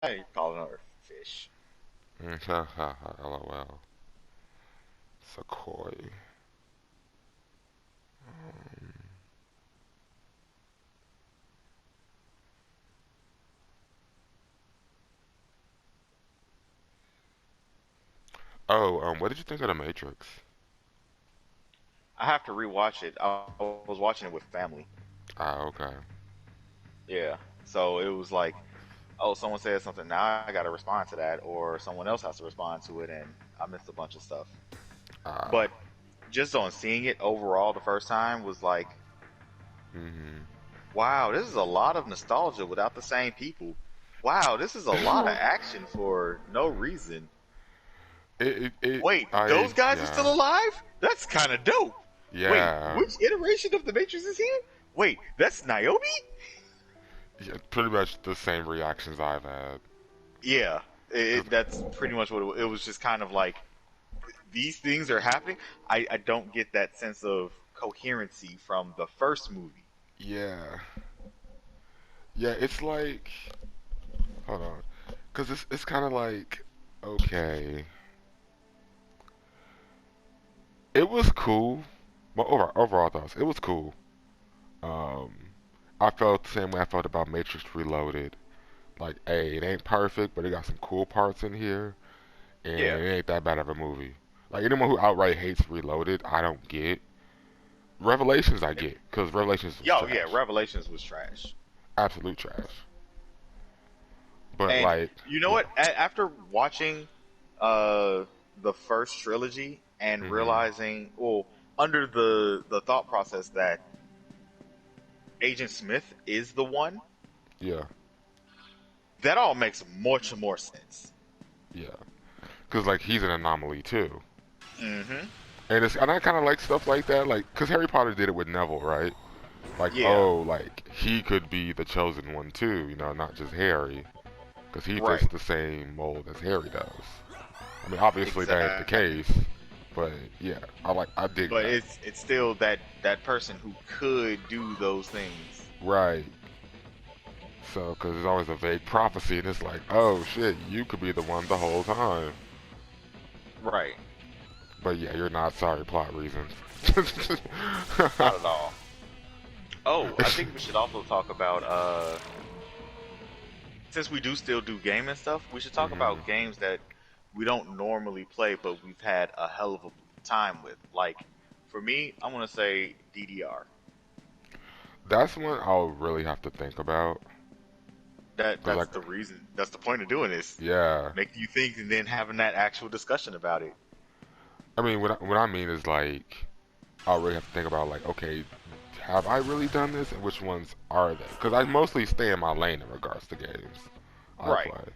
I call her fish. LOL. Sequoia. Oh, what did you think of The Matrix? I have to rewatch it. I was watching it with family. Ah, okay. Yeah. So it was like, oh, someone said something. Now I got to respond to that, or someone else has to respond to it, and I missed a bunch of stuff. Ah, But just on seeing it overall the first time was like, mm-hmm. wow, this is a lot of nostalgia without the same people. Wow, this is a lot of action for no reason. Wait, those guys are Yeah, still alive? That's kind of dope. Wait, yeah, which iteration of the Matrix is here? Wait, that's Naomi? yeah, pretty much the same reactions I've had. Yeah, Cause, that's pretty much what it was. Just kind of like these things are happening. I don't get that sense of coherency from the first movie. yeah, yeah, it's like, hold on, cause it's kind of like, okay, it was cool. Well, overall thoughts, it was cool. Um, I felt the same way I felt about Matrix Reloaded. Like, hey, it ain't perfect, but it got some cool parts in here, and Yeah. it ain't that bad of a movie. Like anyone who outright hates Reloaded, I don't get. Revelations, I get, because Revelations was Yo, yeah, trash, Revelations was trash. absolute trash. But And like, you know yeah, what? After watching uh the first trilogy and mhm, realizing, well, under the thought process that Agent Smith is the one, yeah, that all makes much more sense. yeah, because like he's an anomaly too, Mm-hmm. and I kind of like stuff like that, like because Harry Potter did it with Neville, right? Like, Yeah. oh, like he could be the chosen one too, not just Harry, because he fits Right. the same mold as Harry does. I mean, obviously that ain't the Exactly. case, but yeah, I dig But that. it's still that person who could do those things. Right. So, because there's always a vague prophecy, and it's like, oh shit, you could be the one the whole time. Right. But yeah, you're not. Sorry, plot reasons. Not at all. Oh, I think we should also talk about since we do still do gaming stuff, we should talk hmm about games that we don't normally play, but we've had a hell of a time with. Like, for me, I'm gonna say DDR. That's one I'll really have to think about. Cause That's like, the reason. That's the point of doing this, yeah, making you think and then having that actual discussion about it. I mean, what I mean is like, I'll really have to think about like, okay, have I really done this, and which ones are they? Because I mostly stay in my lane in regards to games I Right. play.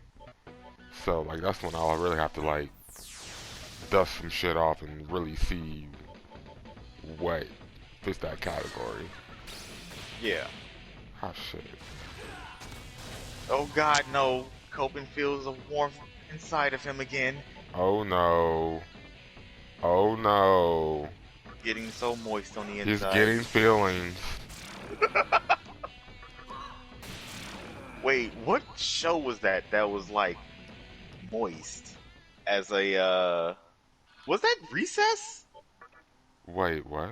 So like, that's when I'll really have to like dust some shit off and really see what fits that category. Yeah. Ah, shit. Oh God, no. Coping feels a warmth inside of him again, Oh no. Oh no. getting so moist on the He's inside. getting feelings. Wait, what show was that that was like moist as a was that Recess? Wait, what?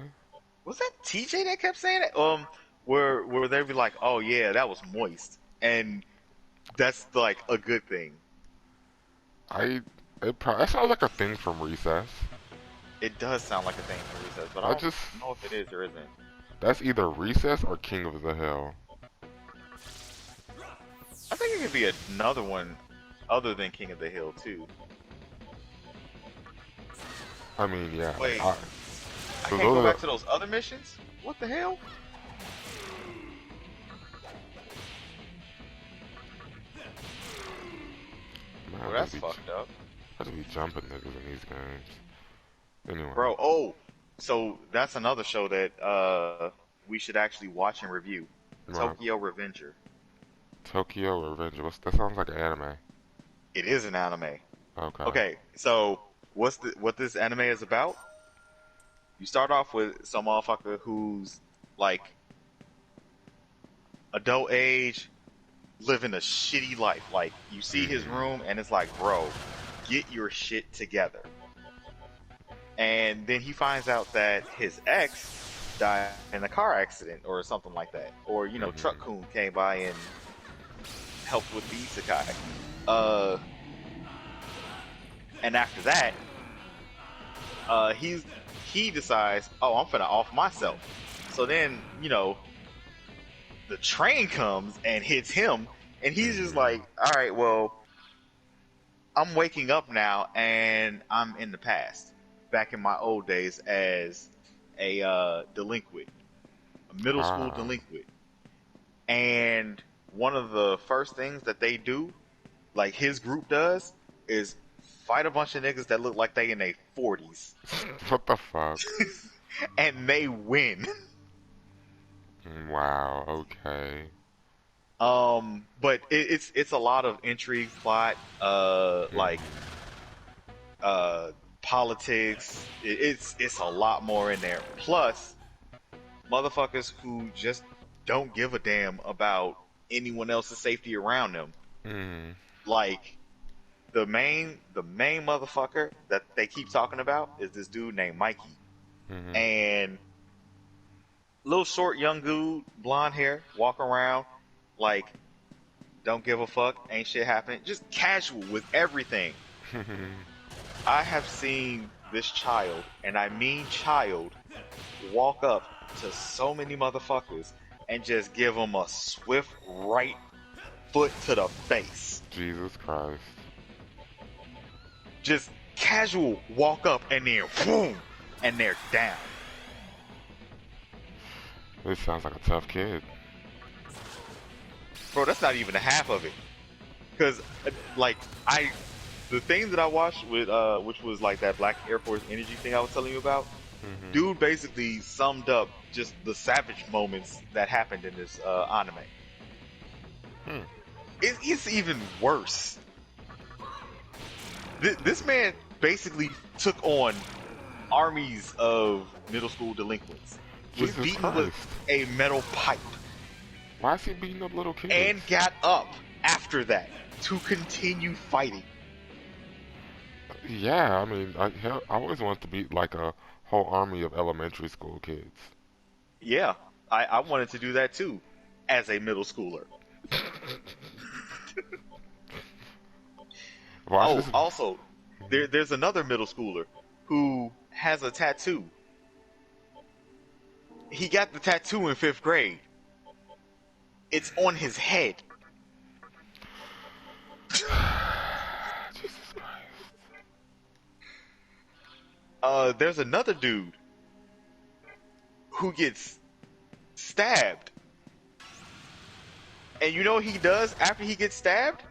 Was that TJ that kept saying it? Where they'd be like, "Oh yeah, that was moist," and that's like a good thing. I that sounds like a thing from Recess. It does sound like a thing from Recess, but I I don't just know if it is or isn't. that's either Recess or King of the Hill. I think it could be another one other than King of the Hill too. I mean, yeah, like Wait, I I cause can't go those are back to those other missions. What the hell? man, Well, that's fucked up, I just be jumping niggas in these games. Anyway, bro. Oh, so that's another show that we should actually watch and review. right. Tokyo Revenger. Tokyo Revenge. That sounds like an anime. It is an anime. Okay. Okay, so what this anime is about? You start off with some motherfucker who's like adult age, living a shitty life. Like, you see his room and it's like, bro, get your shit together. And then he finds out that his ex died in a car accident or something like that. Or, you know, Truck Coon came by and helped with the isekai. And after that, he decides, oh, I'm finna off myself. So then, you know, the train comes and hits him, and he's just like, all right, well, I'm waking up now, and I'm in the past, back in my old days as a delinquent, a middle school delinquent. And one of the first things that they do, like his group does, is fight a bunch of niggas that look like they in their 40s. What the fuck? And they win. Wow, okay. But it's a lot of intrigue, plot, like politics. It's a lot more in there. Plus, motherfuckers who just don't give a damn about anyone else's safety around them. Like the main motherfucker that they keep talking about is this dude named Mikey, and little short young dude, blonde hair, walk around like don't give a fuck, ain't shit happening, just casual with everything. I have seen this child, and I mean child, walk up to so many motherfuckers and just give them a swift right foot to the face. Jesus Christ. Just casual walk up and then boom, and they're down. This sounds like a tough kid. Bro, that's not even a half of it. Cause like the thing that I watched with which was like that Black Air Force Energy thing I was telling you about, dude basically summed up just the savage moments that happened in this anime. It's even worse. This man basically took on armies of middle school delinquents. Was beaten with a metal pipe. Why is he beating up little kids? And got up after that to continue fighting. Yeah, I mean, I always wanted to beat like a whole army of elementary school kids. Yeah, I wanted to do that too, as a middle schooler. Also, there's another middle schooler who has a tattoo. He got the tattoo in 5th grade. It's on his head. Jesus Christ. There's another dude who gets stabbed. And you know what he does after he gets stabbed?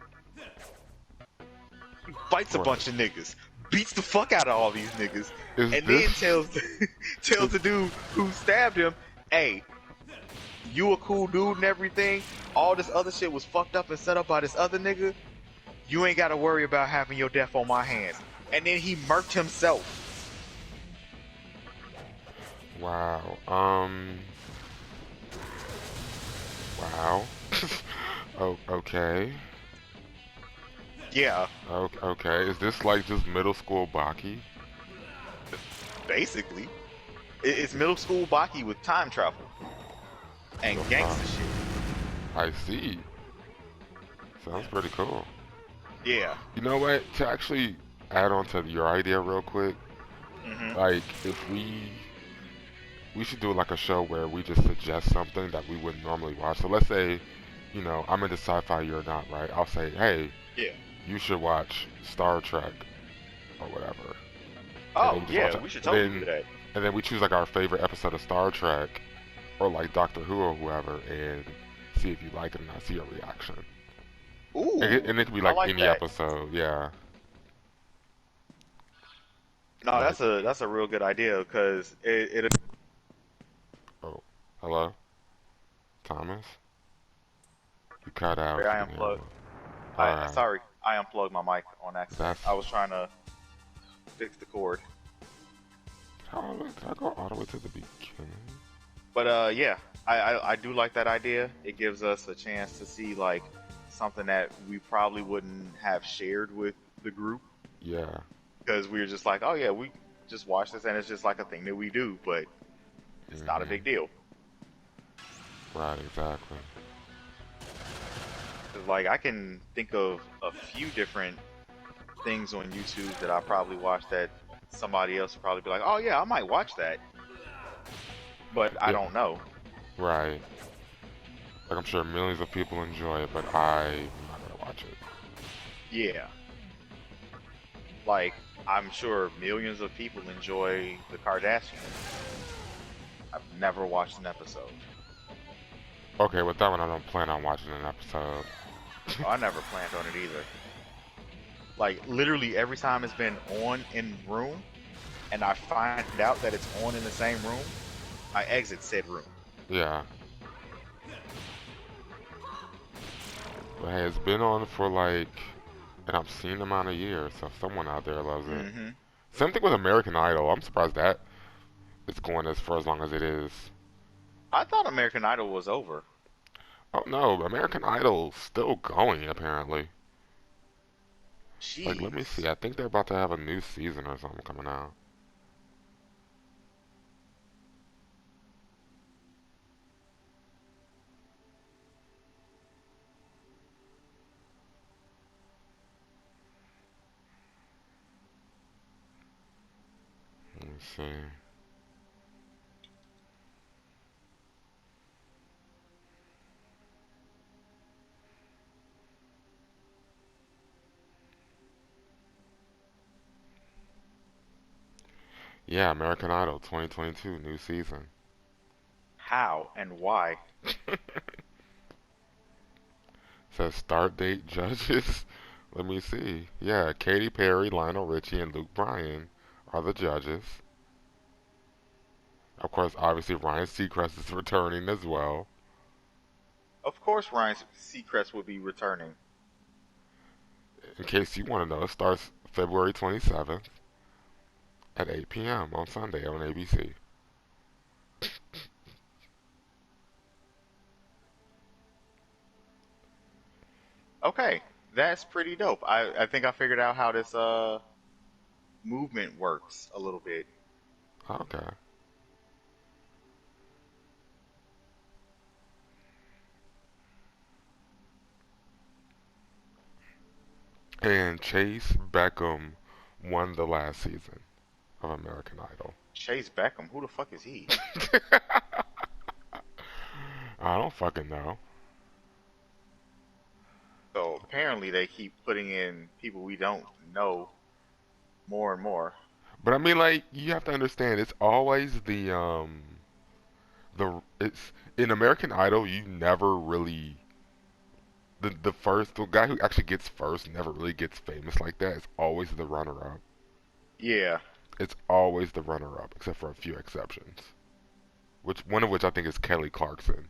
He bites a bunch of niggas. Beats the fuck out of all these niggas. Then tells the dude who stabbed him, hey, you a cool dude and everything, all this other shit was fucked up and set up by this other nigga, you ain't gotta worry about having your death on my hands. And then he murked himself. Wow. Wow. Oh, okay. Yeah. Okay. Is this like just middle school Baki? Basically. It's middle school Baki with time travel. And gangster shit. I see. Sounds pretty cool. Yeah. You know what? To actually add on to your idea real quick, like if we should do like a show where we just suggest something that we wouldn't normally watch. So let's say, you know, I'm into sci-fi, you're not, right? I'll say, hey, you should watch Star Trek or whatever. Oh yeah, we should totally do that. And then we choose like our favorite episode of Star Trek or like Doctor Who or whoever, and see if you like it and not see your reaction. Ooh, and it could be like any episode, yeah. No, that's a real good idea because it. Oh, hello, Thomas. You cut out. I unplugged. Sorry, I unplugged my mic on accident. I was trying to fix the cord. Did I go all the way to the beginning? But yeah, I do like that idea. It gives us a chance to see like something that we probably wouldn't have shared with the group Yeah. because we were just like, oh yeah, we just watch this and it's just like a thing that we do, but it's not a Mhm. big deal. Right. Exactly. 'Cause, like I can think of a few different things on YouTube that I probably watched that somebody else would probably be like, oh yeah, I might watch that, but I Yeah. don't know. Right. Like I'm sure millions of people enjoy it, but I'm not gonna watch it. Yeah, like I'm sure millions of people enjoy the Kardashians. I've never watched an episode. Okay, with that one, I don't plan on watching an episode. Oh, I never planned on it either. Like literally every time it's been on in room and I find out that it's on in the same room, I exit said room. Yeah. But hey, it's been on for like an obscene amount of years, so someone out there loves it. Hmm. Same thing with American Idol. I'm surprised that it's going as long as it is. I thought American Idol was over. Oh no, American Idol's still going apparently. Like, let me see. Jeez. I think they're about to have a new season or something coming out. Let me see. Yeah, American Idol 2022 new season. How and why? Says start date judges. Let me see. Yeah, Katy Perry, Lionel Richie, and Luke Bryan are the judges. Of course, obviously Ryan Seacrest is returning as well. Of course Ryan Seacrest would be returning. In case you want to know, it starts February 27th at 8 p.m. on Sunday on ABC. Okay, that's pretty dope. I think I figured out how this movement works a little bit. Okay. And Chase Beckham won the last season of American Idol. Chase Beckham, who the fuck is he? I don't fucking know. So apparently they keep putting in people we don't know more and more. But I mean, like, you have to understand, it's always it's in American Idol. You never really the guy who actually gets first never really gets famous like that. It's always the runner up. Yeah, It's always the runner up, except for a few exceptions. Which one of which I think is Kelly Clarkson.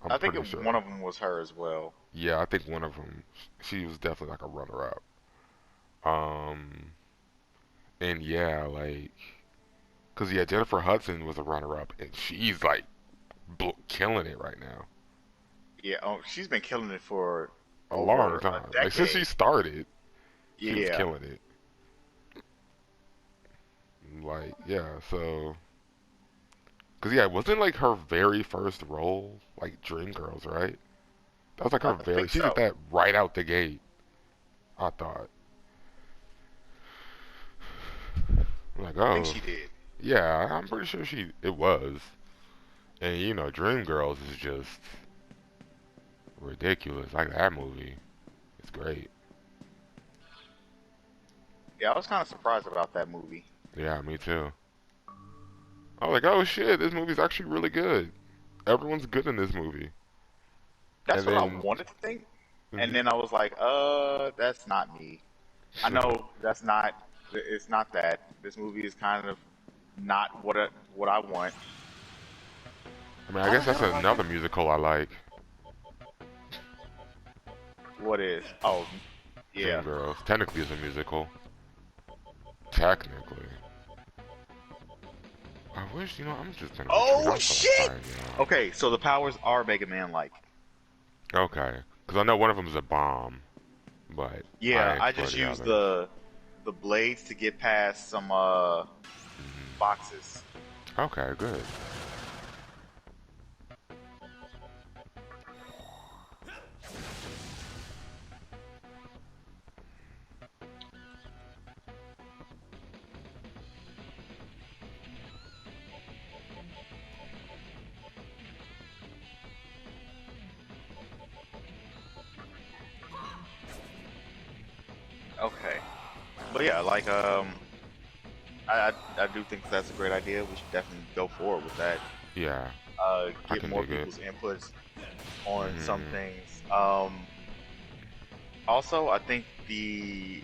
I'm I think pretty sure. one of them was her as well. Yeah, I think one of them. She was definitely like a runner up. Um, and yeah, like, cause yeah, Jennifer Hudson was a runner up, and she's like killing it right now. Yeah, oh, she's been killing it for A long over a time. Like since she decade. started, she was Yeah. killing it. Like yeah, so cause yeah, wasn't like her very first role like Dreamgirls, right? That was like I her very. think She did so. that right out the gate. I thought. Like I think oh she did. yeah, I'm pretty sure she it was. And you know, Dreamgirls is just ridiculous. Like that movie, it's great. Yeah, I was kind of surprised about that movie. Yeah, me too. I was like, oh shit, this movie's actually really good. Everyone's good in this movie. That's And what I then, wanted to think, and mhm. then I was like, that's not me. I know that's not. It's not that. This movie is kind of not what I want. I mean, I How the guess that's hell do I get? another musical I like. What is? Oh, yeah. Dreamgirls. Technically, it's a musical. Technically. I wish, I'm just gonna retreat. Oh I'm so shit! tired, Okay, so the powers are Mega Man like. Okay. Because I know one of them is a bomb, but I Yeah, ain't I explore just the used others. the blades to get past some Hmm. boxes. Okay, good. Okay, but yeah, like I do think that's a great idea. We should definitely go forward with that. Yeah, I Get can more dig it. people's inputs on some Hmm. things. Also, I think the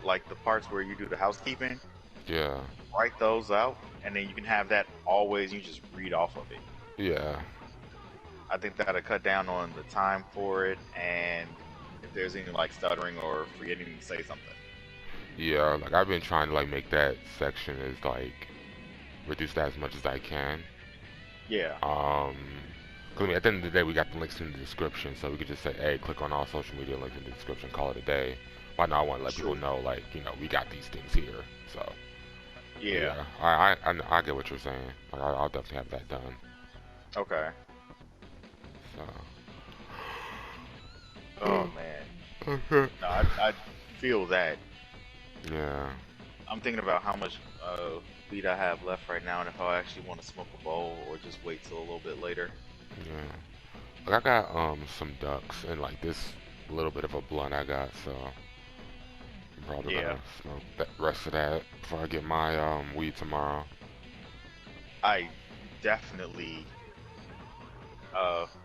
like the parts where you do the housekeeping, Yeah, write those out, and then you can have that always. You just read off of it. yeah, I think that'll cut down on the time for it, and if there's any like stuttering or forgetting to say something. yeah. Like I've been trying to like make that section as like reduce that as much as I can. Yeah, 'Cause, I mean, at the end of the day, we got the links in the description, so we could just say, hey, click on all social media links in the description, call it a day. But now I want to let people true. know, like, we got these things here. So, but Yeah. yeah, I get what you're saying. Like, I'll definitely have that done. Okay. So, Oh man. okay. No, I feel that. Yeah, I'm thinking about how much weed I have left right now, and if I actually want to smoke a bowl or just wait till a little bit later. yeah. Like, I got some ducks and like this little bit of a blunt I got, so I'm probably Yeah, gonna smoke the rest of that before I get my weed tomorrow. I definitely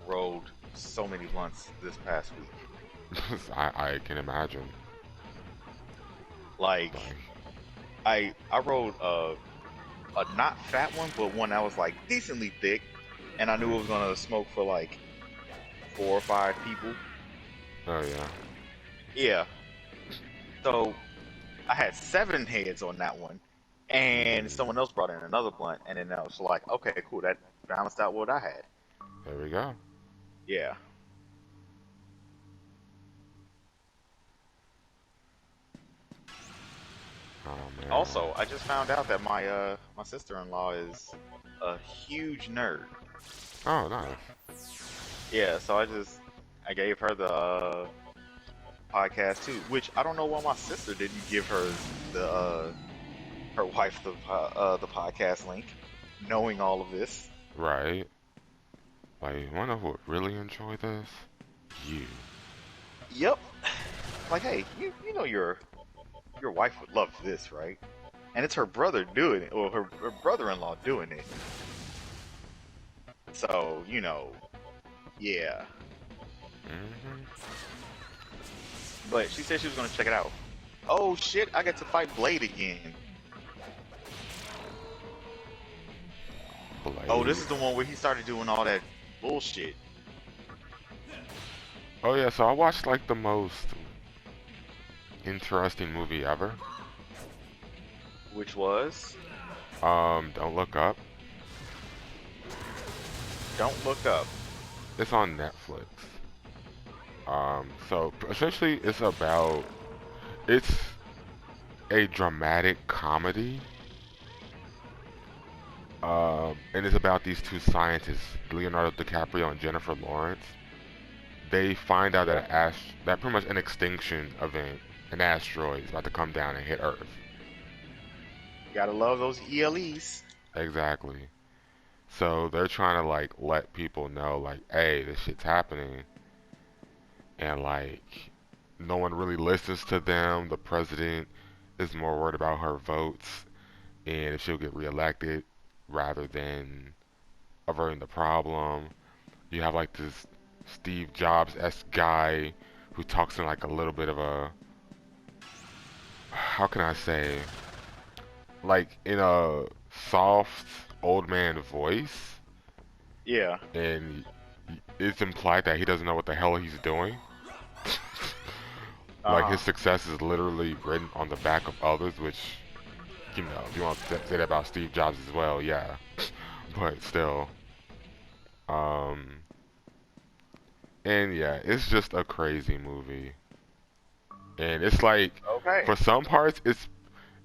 rolled so many blunts this past week. I can imagine. Like Like, I rolled a not fat one, but one that was like decently thick, and I knew it was mm, gonna smoke for like 4 or 5 people. oh yeah. Yeah, so I had 7 heads on that one, and Mm, someone else brought in another blunt, and then I was like, okay, cool, that balanced out what I had. there we go. Yeah. Oh man. Also, I just found out that my sister-in-law is a huge nerd. Oh nice. Yeah, so I gave her the podcast too, which I don't know why my sister didn't give her the her wife the podcast link, knowing all of this. Right. Like, you wanna know who would really enjoy this? You. Yep. Like, hey, you know your wife would love this, right? And it's her brother doing it, or her brother-in-law doing it. So yeah. Hmm. But she said she was gonna check it out. Oh shit! I get to fight Blade again. Oh, this Blade. is the one where he started doing all that bullshit. Oh yeah, so I watched like the most interesting movie ever. Which was Don't Look Up. Don't Look Up. It's on Netflix. So essentially it's a dramatic comedy. And it's about these two scientists, Leonardo DiCaprio and Jennifer Lawrence. They find out Okay. that pretty much an extinction event, an asteroid is about to come down and hit Earth. Gotta love those ELEs. Exactly. So they're trying to like let people know like, hey, this shit's happening, and like no one really listens to them. The president is more worried about her votes and if she'll get reelected rather than averting the problem. You have like this Steve Jobs-esque guy who talks in like a little bit of a, how can I say, like in a soft old man voice, Yeah. and it's implied that he doesn't know what the hell he's doing. Like Uh his huh. success is literally written on the back of others, which, if you want to say that about Steve Jobs as well, yeah. But still, um, And yeah, it's just a crazy movie. And it's like, Okay. for some parts,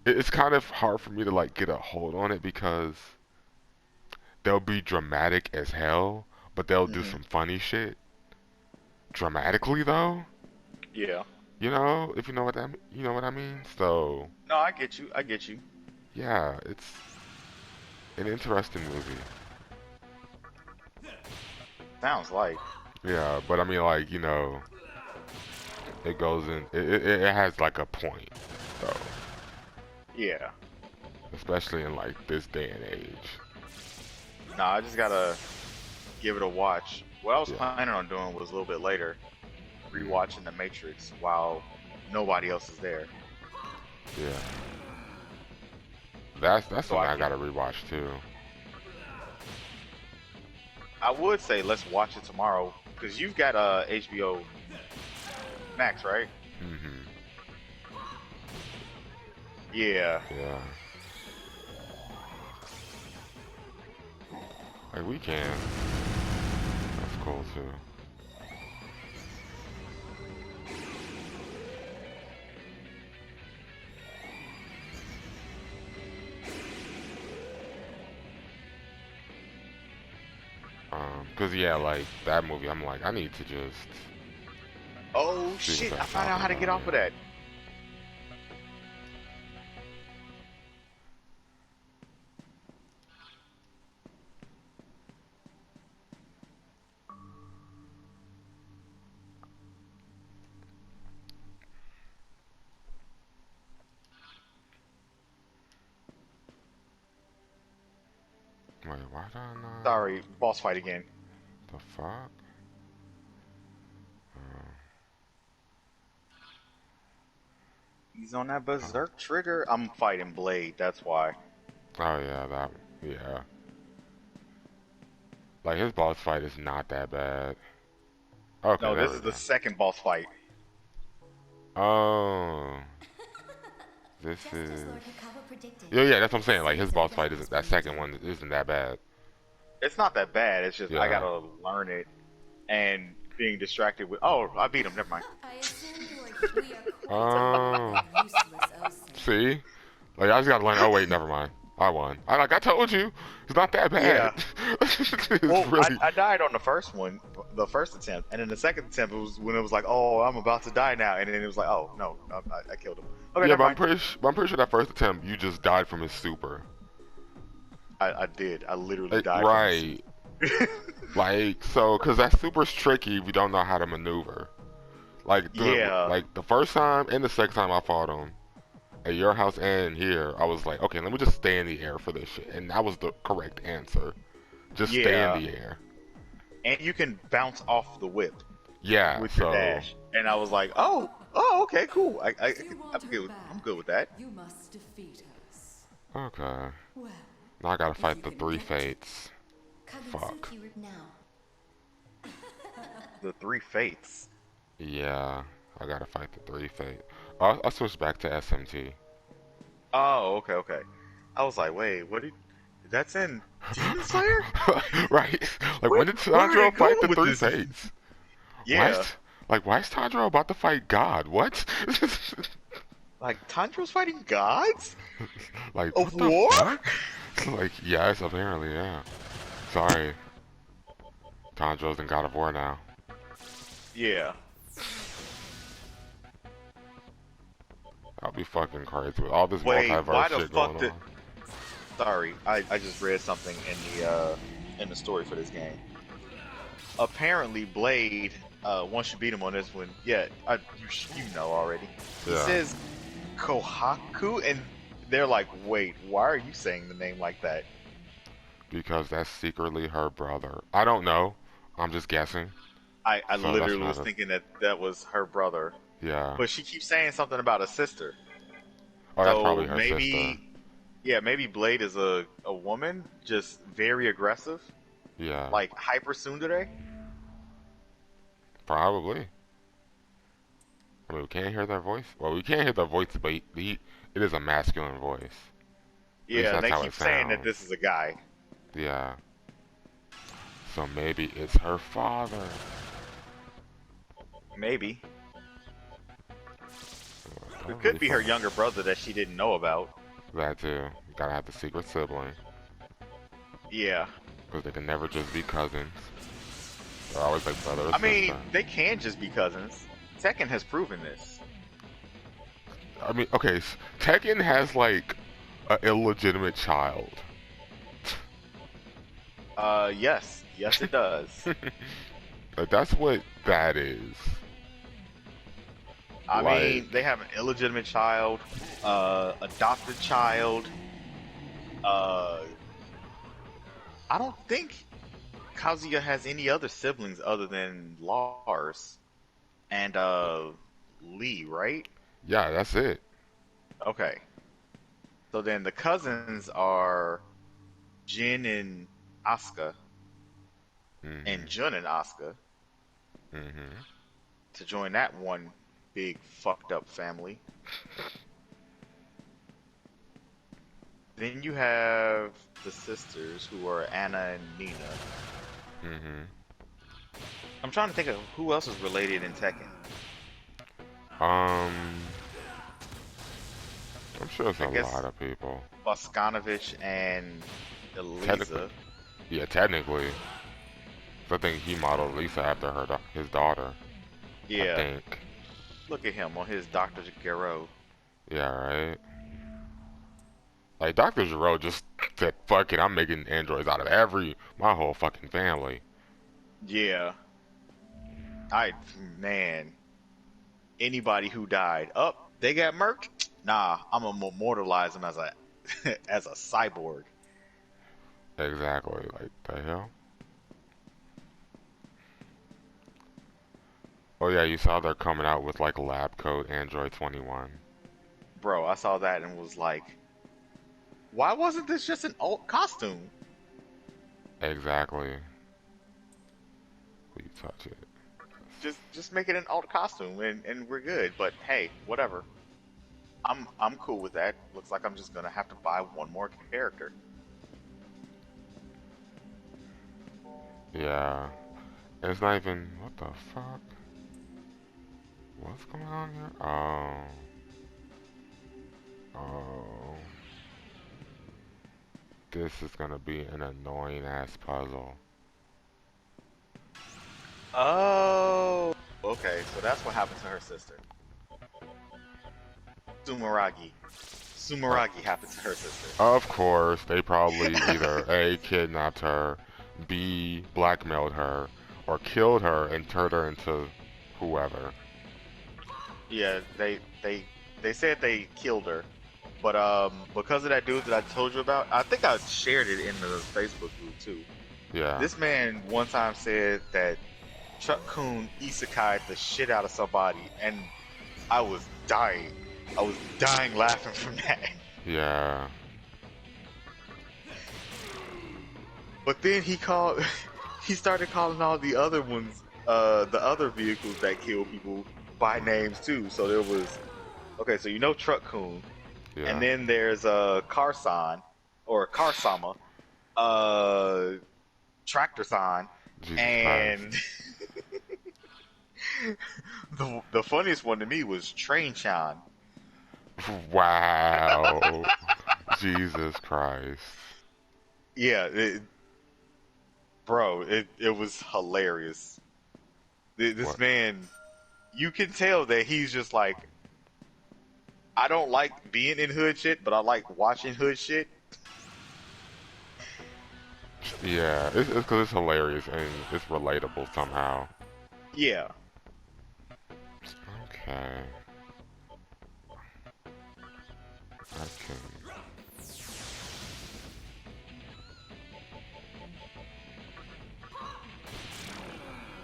it's kind of hard for me to like get a hold on it because they'll be dramatic as hell, but they'll do Hmm. some funny shit dramatically though. Yeah. You know, if you know what you know what I mean. So No, I get you. I get you. yeah, it's an interesting movie. Sounds like. Yeah, but I mean, like, it goes in. It has like a point, though, Yeah. especially in like this day and age. No, I just gotta give it a watch. What I was Yeah. planning on doing was a little bit later, Mm, rewatching The Matrix while nobody else is there, yeah. That's so something I I can. gotta rewatch too. I would say let's watch it tomorrow because you've got HBO Max, right? Mhm. Yeah. Yeah. Like we can. That's cool too. Cause yeah, like that movie, I'm like, I need to just Oh see what shit! they're I found out talking how to get about. off of that. Wait, why did I not? Sorry, boss fight again. The fuck? Uh, He's on that oh, berserk trigger. I'm fighting Blade. That's why. oh yeah, yeah. Like his boss fight is not that bad. Okay, No, there this we is the go. second boss fight. Oh, this Just as is. Lord Hikawa predicted, Yeah, yeah, that's what I'm the saying. Like his seeds of boss fight balance isn't were that second indeed. one isn't that bad. It's not that bad. It's just I Yeah. gotta learn it and being distracted with. Oh, I beat him. Never mind. I assume we are quite unaware Oh, of your useless Osen. see, like I just gotta learn. Oh wait, never mind. I won. I told you, it's not that bad. Yeah. It's Well, I, really. I died on the first one, the first attempt, and then the second attempt it was when it was like, oh, I'm about to die now, and then it was like, oh no, I killed him. Okay, Yeah, never but mind. I'm pretty sure that first attempt you just died from his super. I did. I literally Like, died from his. right. Like so, cause that super's tricky if you don't know how to maneuver. Yeah, Like the first time and the second time I fought him at your house and here, I was like, okay, let me just stay in the air for this shit, and that was the correct answer. Just stay in yeah, the air. and you can bounce off the whip Yeah. with your So dash, and I was like, oh, okay, cool. If you want her I'm back, good with that. you must defeat us. okay, Well, now I gotta if fight you the can three get fates. Fuck. Kagutsuki now. The three fates. Yeah, I gotta fight the three fate. I'll switch back to SMT. Oh, okay, okay. I was like, wait, what did? That's in Demon Slayer? Right? Like when did Where are they Tanjiro fight going the with three this? fates? Why Yeah, is why is Tanjiro about to fight God? What? like Tanjiro's fighting gods Like of what the war. fuck? Like yes, apparently, yeah. Sorry, Tanjiro's in God of War now. Yeah. I'll be fucking crazy with all this Wait, multiverse why the shit fuck going did? on. Sorry, I just read something in the story for this game. Apparently, Blade, once you beat him on this one, yeah, you know already. He Yeah, says Kohaku, and they're like, wait, why are you saying the name like that? because that's secretly her brother. I don't know. I'm just guessing. I So that's literally was not a thinking that that was her brother, yeah. but she keeps saying something about a sister. Oh, that's So probably her sister. maybe, yeah, maybe Blade is a woman, just very aggressive, Yeah, like hyper tsundere. probably. I mean, we can't hear their voice. Well, we can't hear their voice, but it is a masculine voice. At least Yeah, and that's they how it keep saying that sounds. this is a guy. Yeah. So maybe it's her father. Maybe. I It don't could really be her fuck younger brother that she didn't know about. that too. You gotta have the secret sibling. Yeah. Because they can never just be cousins. They're always like brother or I mean, sister. they can just be cousins. Tekken has proven this. I mean, okay, Tekken has like an illegitimate child. Yes. Yes, it does. Like, that's what that is. I mean, Like, they have an illegitimate child, adopted child. Uh, I don't think Kazuya has any other siblings other than Lars and Lee, right? yeah, that's it. Okay. So then the cousins are Jin and Asuka, and Mhm. Jun and Asuka Mhm. to join that one big fucked up family. Then you have the sisters who are Anna and Nina. Mhm. I'm trying to think of who else is related in Tekken. Um, I'm sure it's I a lot guess of people. Boskanovich and Technically, Elisa. yeah, technically. 'Cause I think he modeled Lisa after his daughter. I Yeah, think. look at him on his Dr. Gero. Yeah, right. Like Dr. Gero just said, "Fuck it, I'm making androids out of my whole fucking family." Yeah, man, anybody who died, they got murked. Nah, I'm gonna immortalize them as a as a cyborg. Exactly. Like the hell. Oh yeah, you saw they're coming out with like lab coat Android 21. Bro, I saw that and was like, why wasn't this just an alt costume? Exactly. Will you touch it? Just make it an alt costume and we're good. But hey, whatever. I'm cool with that. Looks like I'm just gonna have to buy one more character. Yeah. And it's not even. What the fuck? What's going on here? Oh. Oh. This is gonna be an annoying ass puzzle. Oh, okay. So that's what happened to her sister, Sumeragi. Uh, Sumeragi happened to her sister. of course, they probably either A, kidnapped her, B, blackmailed her, or killed her and turned her into whoever. Yeah, they said they killed her, but because of that dude that I told you about, I think I shared it in the Facebook group too. Yeah. This man one time said that Chuck Kun isekai'd the shit out of somebody, and I was dying. I was dying laughing from that. Yeah. But then he started calling all the other ones, the other vehicles that kill people by names too. So there was, okay, so you know Truck Kun, and Yeah. then there's Carson or Karsama, uh, Tractor San, Jesus Christ. and the funniest one to me was Train Chan. Wow. Jesus Christ. Yeah, bro, it was hilarious. This What? man, you can tell that he's just like, I don't like being in hood shit, but I like watching hood shit. Yeah, it's because it's hilarious and it's relatable somehow. Yeah. Okay. I can.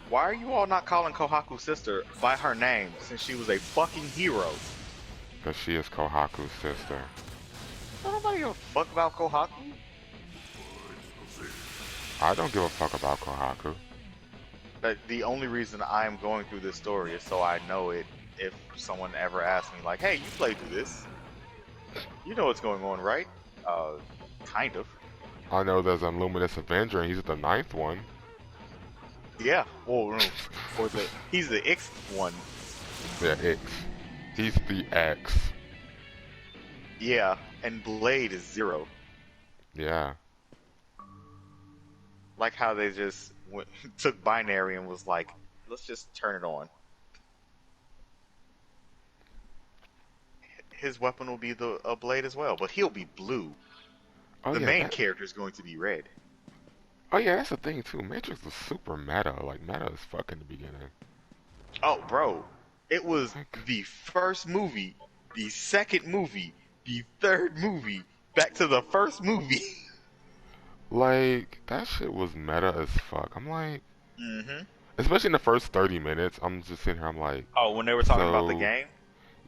Why are you all not calling Kohaku's sister by her name since she was a fucking hero? Because she is Kohaku's sister. Don't nobody give a fuck about Kohaku. I don't give a fuck about Kohaku. But the only reason I'm going through this story is so I know it if someone ever asks me, like, hey, you played through this. You know what's going on, right? Kind of. I know there's a Luminous Avenger and he's the ninth one. Yeah. Well, or he's the X one. Yeah, X. He's the X. Yeah, and Blade is zero. Yeah. Like how they just took binary and was like, let's just turn it on. His weapon will be the a blade as well, but he'll be blue. Oh The yeah, main character is going to be red. oh yeah, that's the thing too. Matrix was super meta, like meta as fuck in the beginning. Oh, bro, it was Like, the first movie, the second movie, the third movie, back to the first movie. like that shit was meta as fuck. I'm like, hmm especially in the first 30 minutes, I'm just sitting here. I'm like, Oh, when they were talking about the so game.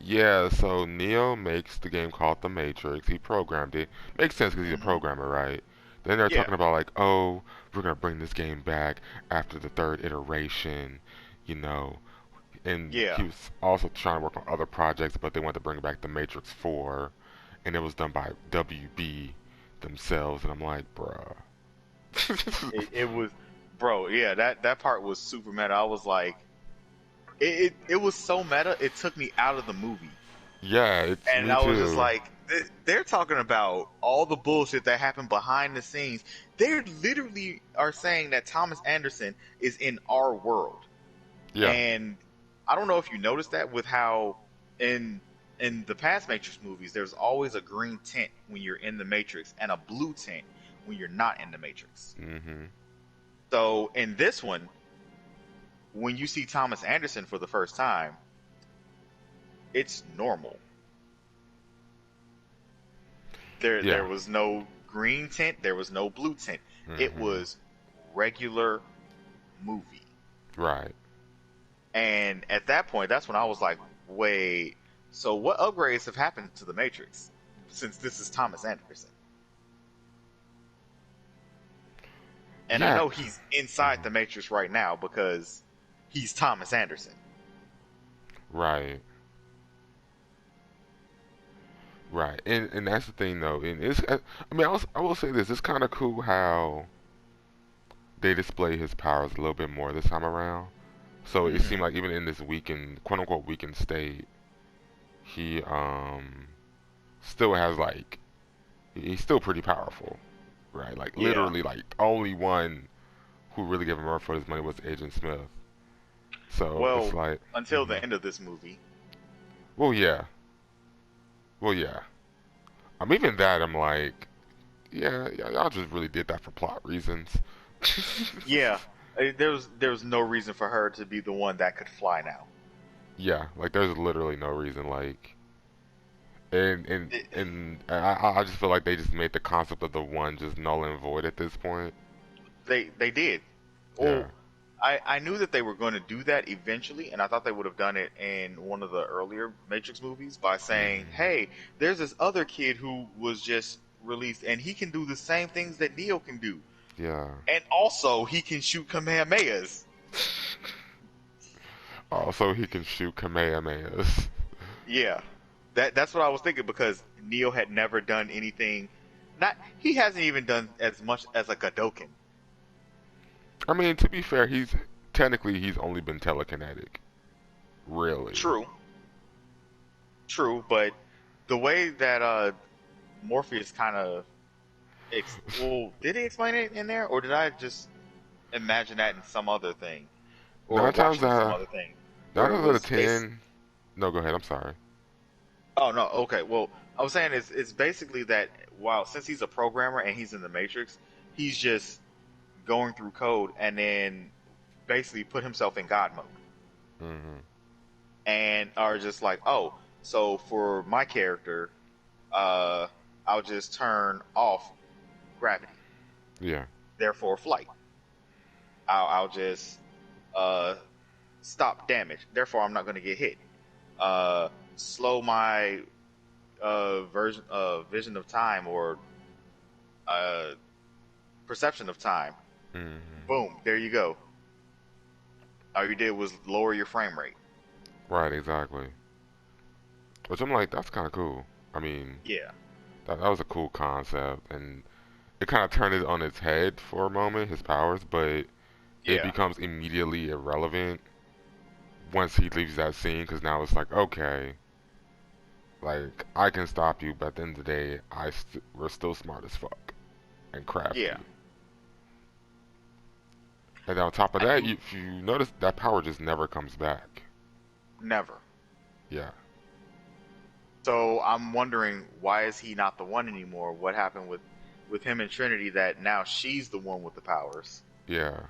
yeah, so Neo makes the game called The Matrix. He programmed it. Makes sense because he's a hmm programmer, right? Then they're Yeah, talking about like, oh, we're gonna bring this game back after the third iteration, you know. And yeah. he was also trying to work on other projects, but they wanted to bring back The Matrix 4, and it was done by WB themselves. And I'm like, bruh. It was, bro. Yeah, that part was super meta. I was like, it was so meta. It took me out of the movie. Yeah, it's And me I was just too. like, they're talking about all the bullshit that happened behind the scenes. They literally are saying that Thomas Anderson is in our world. Yeah, And I don't know if you noticed that with how in the past Matrix movies, there's always a green tint when you're in the Matrix and a blue tint when you're not in the Matrix. mhm. So in this one, when you see Thomas Anderson for the first time, it's normal. There Yeah, was no green tint, there was no blue tint. It mhm. was regular movie. Right. And at that point, that's when I was like, wait, so what upgrades have happened to the Matrix since this is Thomas Anderson? And I Yeah. know he's inside Mhm. the Matrix right now because he's Thomas Anderson. Right. Right. And that's the thing though. And it's I mean I will say this. It's kind of cool how they display his powers a little bit more this time around. So it seemed hmm like even in this weakened, quote unquote weakened state, he still has like he's still pretty powerful, right? Like Yeah. literally, like only one who really gave him a run for his money was Agent Smith. So it's Well, like, until hmm the end of this movie. well, yeah, well, yeah. Even that, I'm like, yeah, y'all just really did that for plot reasons. Yeah. There was no reason for her to be the one that could fly now. Yeah, like there's literally no reason, like, and and It- and I just feel like they just made the concept of the one just null and void at this point. they did. Yeah. Well, I knew that they were going to do that eventually, and I thought they would have done it in one of the earlier Matrix movies by saying, hmm "Hey, there's this other kid who was just released, and he can do the same things that Neo can do, Yeah. and also he can shoot Kamehamehas." Also, he can shoot Kamehamehas. Yeah, that's what I was thinking because Neo had never done anything. Not he hasn't even done as much as a Gadoken. I mean, to be fair, he's only been telekinetic, really. True, true, but the way that Morpheus kind of well, did he explain it in there, or did I just imagine that in some other thing, or Nine watch times it in some out, other thing, nine where it times out of was base? 10. No, go ahead. I'm sorry. Oh no, okay. Well, I was saying it's basically that while since he's a programmer and he's in the Matrix, he's just going through code and then basically put himself in God mode, hmm and are just like, oh, so for my character, uh, I'll just turn off gravity, Yeah. therefore flight. I'll just uh, stop damage. Therefore, I'm not going to get hit. Slow my vision of time or uh, perception of time. hmm Boom, there you go. All you did was lower your frame rate. Right. Exactly. Which I'm like, that's kind of cool. I mean, Yeah, that was a cool concept, and it kind of turned it on its head for a moment, his powers, but it yeah, becomes immediately irrelevant once he leaves that scene, because now it's like, okay, like I can stop you, but at the end of the day, we're still smart as fuck and Yeah, crafty. And then on top of I that, do if you notice, that power just never comes back. never. Yeah. So I'm wondering, why is he not the one anymore? What happened with him and Trinity that now she's the one with the powers? Yeah.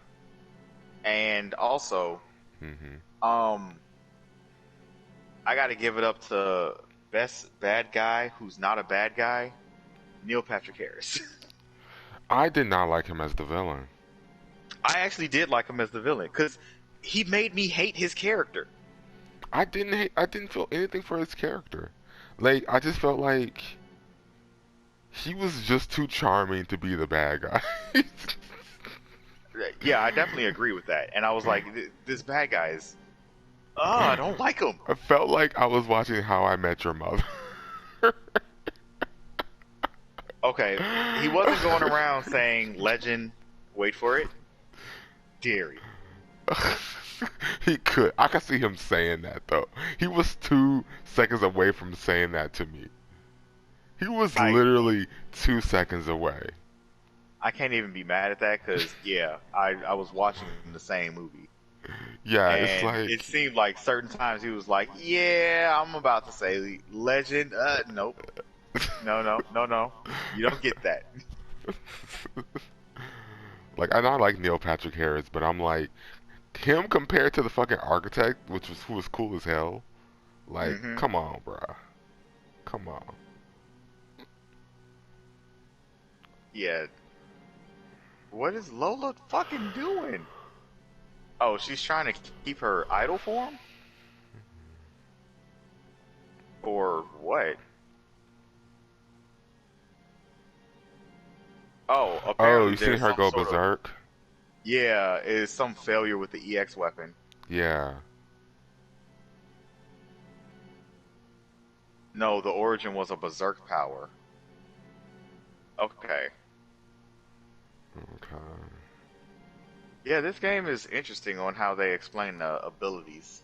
And also, Mhm. um, I got to give it up to best bad guy who's not a bad guy, Neil Patrick Harris. I did not like him as the villain. I actually did like him as the villain because he made me hate his character. I didn't feel anything for his character. Like I just felt like he was just too charming to be the bad guy. Yeah, I definitely agree with that. And I was like, this bad guy is, I don't like him. I felt like I was watching How I Met Your Mother. Okay, he wasn't going around saying legend, wait for it, dairy. He could. I could see him saying that though. He was 2 seconds away from saying that to me. He was I literally 2 seconds away. I can't even be mad at that because yeah, I was watching the same movie. Yeah, it's And like it seemed like certain times he was like, yeah, I'm about to say legend. Nope. No. You don't get that. like I not like Neil Patrick Harris, but I'm like him compared to the fucking architect, who was cool as hell. Like, Hmm. come on, bruh. Come on. Yeah. What is Lola fucking doing? Oh, she's trying to keep her idol form? Or what? Oh, Oh, apparently you seen there's her some go sort of, berserk? yeah, is some failure with the EX weapon. Yeah. No, the origin was a berserk power. Okay. Okay. Yeah, this game is interesting on how they explain the abilities.